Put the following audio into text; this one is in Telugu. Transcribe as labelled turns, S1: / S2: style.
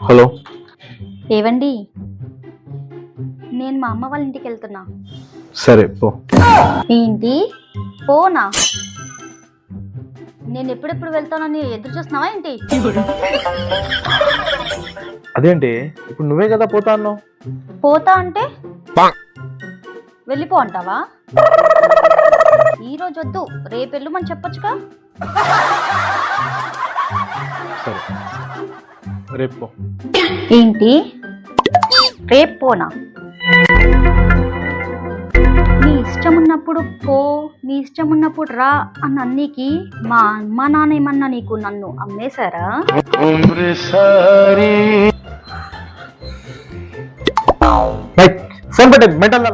S1: హలో.
S2: ఏవండి, నేను మా అమ్మ వాళ్ళ ఇంటికి వెళ్తున్నా.
S1: సరే పో.
S2: ఏంటి పోనా? నేను ఎప్పుడెప్పుడు వెళ్తానని ఎదురు చూస్తున్నావా ఏంటి?
S1: అదేంటి ఇప్పుడు నువ్వే కదా పోతా అన్నావు?
S2: పోతా అంటే వెళ్ళిపో అంటావా? ఈరోజు వద్దు, రేపు వెళ్ళమని చెప్పొచ్చుగా.
S1: సరే రేపు పో.
S2: ఏంటి రేపు పోనా? నీ ఇష్టం ఉన్నప్పుడు పో, నీ ఇష్టం ఉన్నప్పుడు రా అన్న అన్నికి మా అమ్మ నాన్న ఏమన్నా నీకు నన్ను అమ్మేశారా?
S1: ఫోన్ పెట్టండి మెంటల్